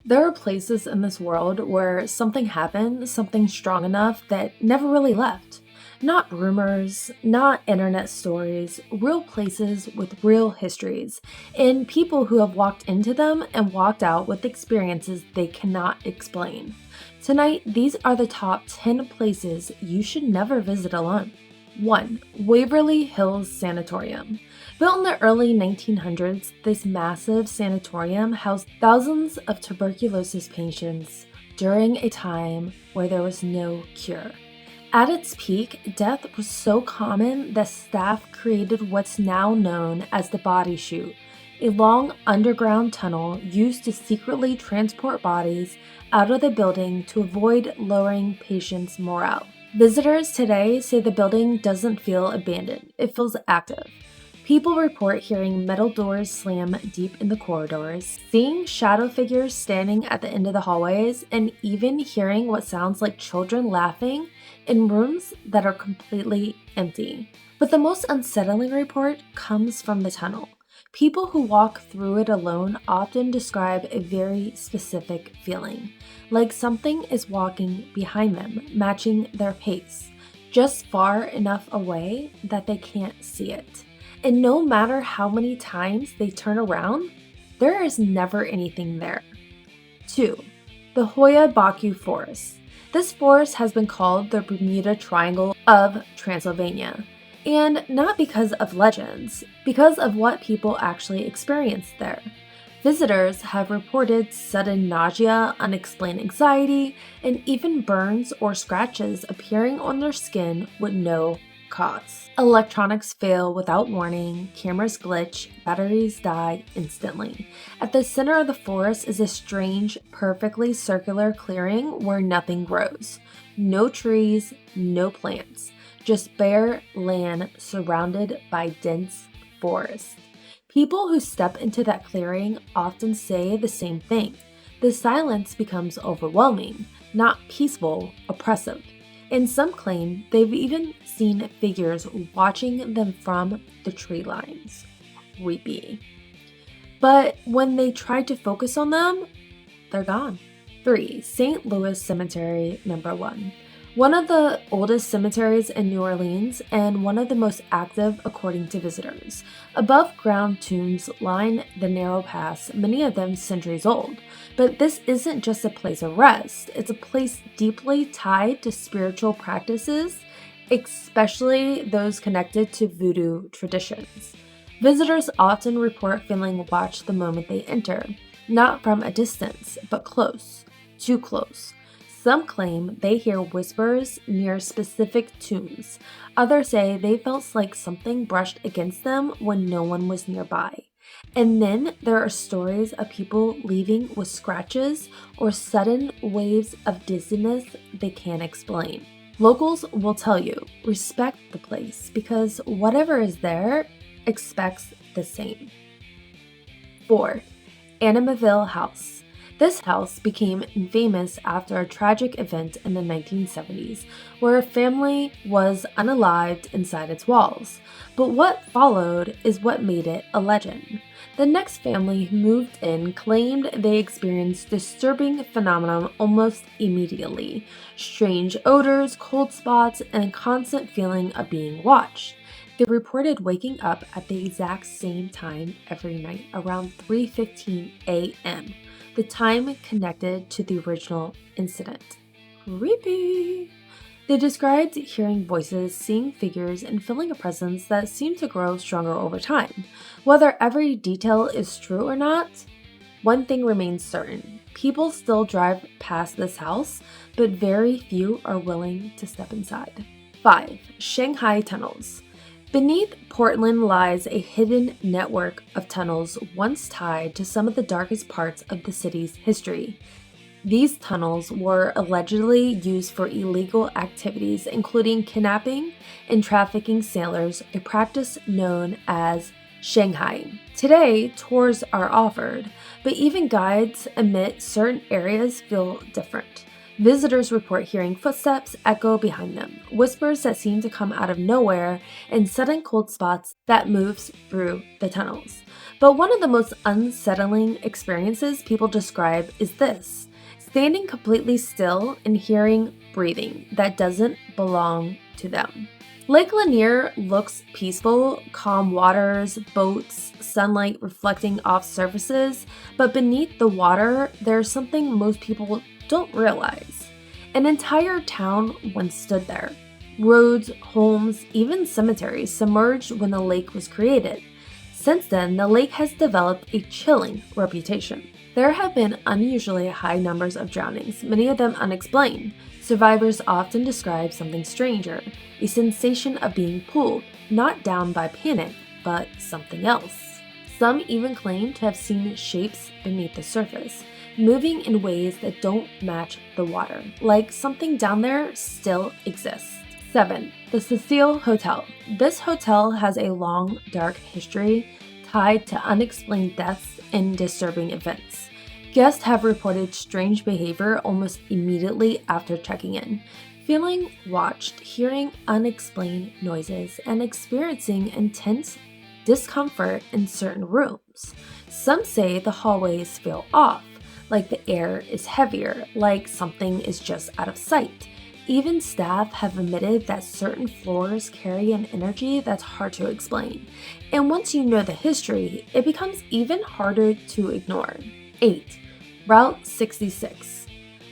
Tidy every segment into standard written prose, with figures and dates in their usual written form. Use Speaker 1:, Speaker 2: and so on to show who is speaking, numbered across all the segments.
Speaker 1: There are places in this world where something happened, something strong enough that never really left. Not rumors, not internet stories, real places with real histories, and people who have walked into them and walked out with experiences they cannot explain. Tonight, these are the top 10 places you should never visit alone. 1. Waverly Hills Sanatorium. Built in the early 1900s, this massive sanatorium housed thousands of tuberculosis patients during a time where there was no cure. At its peak, death was so common that staff created what's now known as the body chute, a long underground tunnel used to secretly transport bodies out of the building to avoid lowering patients' morale. Visitors today say the building doesn't feel abandoned, it feels active. People report hearing metal doors slam deep in the corridors, seeing shadow figures standing at the end of the hallways, and even hearing what sounds like children laughing in rooms that are completely empty. But the most unsettling report comes from the tunnel. People who walk through it alone often describe a very specific feeling, like something is walking behind them, matching their pace, just far enough away that they can't see it. And no matter how many times they turn around, there is never anything there. 2. The Hoia Baciu Forest. This forest has been called the Bermuda Triangle of Transylvania. And not because of legends, because of what people actually experienced there. Visitors have reported sudden nausea, unexplained anxiety, and even burns or scratches appearing on their skin with no cause. Electronics fail without warning, cameras glitch, batteries die instantly. At the center of the forest is a strange, perfectly circular clearing where nothing grows. No trees, no plants. Just bare land surrounded by dense forest. People who step into that clearing often say the same thing. The silence becomes overwhelming, not peaceful, oppressive. And some claim they've even seen figures watching them from the tree lines. Creepy. But when they try to focus on them, they're gone. 3. St. Louis Cemetery No. 1. One of the oldest cemeteries in New Orleans and one of the most active according to visitors. Above-ground tombs line the narrow paths, many of them centuries old. But this isn't just a place of rest, it's a place deeply tied to spiritual practices, especially those connected to voodoo traditions. Visitors often report feeling watched the moment they enter, not from a distance, but close, too close. Some claim they hear whispers near specific tombs. Others say they felt like something brushed against them when no one was nearby. And then there are stories of people leaving with scratches or sudden waves of dizziness they can't explain. Locals will tell you, respect the place because whatever is there expects the same. 4. Amityville House. This house became famous after a tragic event in the 1970s, where a family was unalived inside its walls. But what followed is what made it a legend. The next family who moved in claimed they experienced disturbing phenomena almost immediately. Strange odors, cold spots, and a constant feeling of being watched. They reported waking up at the exact same time every night, around 3:15 a.m., the time connected to the original incident. Creepy! They described hearing voices, seeing figures, and feeling a presence that seemed to grow stronger over time. Whether every detail is true or not, one thing remains certain. People still drive past this house, but very few are willing to step inside. 5. Shanghai Tunnels. Beneath Portland lies a hidden network of tunnels once tied to some of the darkest parts of the city's history. These tunnels were allegedly used for illegal activities, including kidnapping and trafficking sailors, a practice known as Shanghai. Today, tours are offered, but even guides admit certain areas feel different. Visitors report hearing footsteps echo behind them, whispers that seem to come out of nowhere, and sudden cold spots that moves through the tunnels. But one of the most unsettling experiences people describe is this: standing completely still and hearing breathing that doesn't belong to them. Lake Lanier looks peaceful, calm waters, boats, sunlight reflecting off surfaces, but beneath the water, there's something most people don't realize. An entire town once stood there. Roads, homes, even cemeteries submerged when the lake was created. Since then, the lake has developed a chilling reputation. There have been unusually high numbers of drownings, many of them unexplained. Survivors often describe something stranger, a sensation of being pulled, not down by panic, but something else. Some even claim to have seen shapes beneath the surface, moving in ways that don't match the water, like something down there still exists. 7. The Cecil Hotel. This hotel has a long, dark history tied to unexplained deaths and disturbing events. Guests have reported strange behavior almost immediately after checking in, feeling watched, hearing unexplained noises, and experiencing intense discomfort in certain rooms. Some say the hallways feel off, like the air is heavier, like something is just out of sight. Even staff have admitted that certain floors carry an energy that's hard to explain. And once you know the history, it becomes even harder to ignore. 8. Route 66.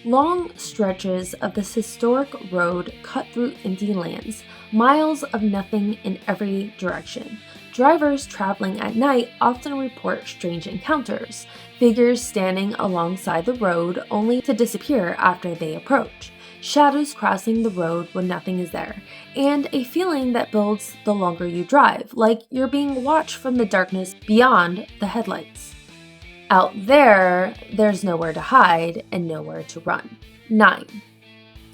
Speaker 1: Long stretches of this historic road cut through empty lands, miles of nothing in every direction. Drivers traveling at night often report strange encounters, figures standing alongside the road only to disappear after they approach, shadows crossing the road when nothing is there, and a feeling that builds the longer you drive, like you're being watched from the darkness beyond the headlights. Out there, there's nowhere to hide and nowhere to run. 9.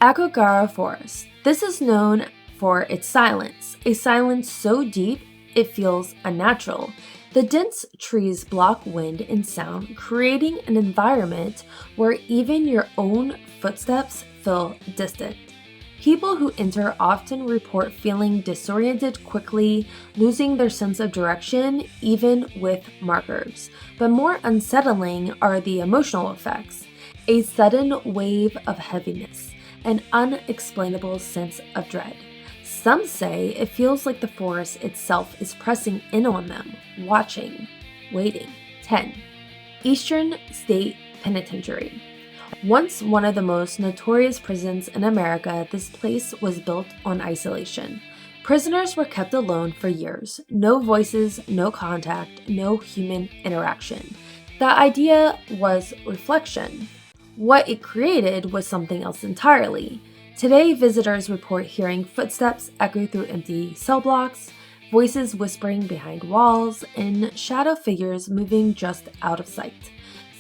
Speaker 1: Aokigahara Forest. This is known for its silence, a silence so deep it feels unnatural. The dense trees block wind and sound, creating an environment where even your own footsteps feel distant. People who enter often report feeling disoriented quickly, losing their sense of direction, even with markers. But more unsettling are the emotional effects: a sudden wave of heaviness, an unexplainable sense of dread. Some say it feels like the forest itself is pressing in on them, watching, waiting. 10. Eastern State Penitentiary. Once one of the most notorious prisons in America, this place was built on isolation. Prisoners were kept alone for years. No voices, no contact, no human interaction. The idea was reflection. What it created was something else entirely. Today, visitors report hearing footsteps echo through empty cell blocks, voices whispering behind walls, and shadow figures moving just out of sight.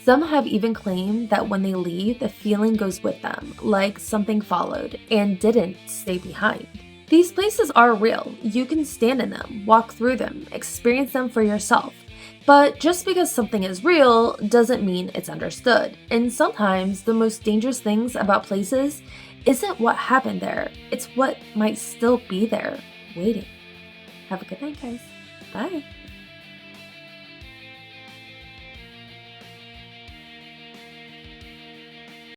Speaker 1: Some have even claimed that when they leave, the feeling goes with them, like something followed and didn't stay behind. These places are real. You can stand in them, walk through them, experience them for yourself. But just because something is real doesn't mean it's understood. And sometimes the most dangerous things about places isn't what happened there, it's what might still be there, waiting. Have a good night, guys. Bye.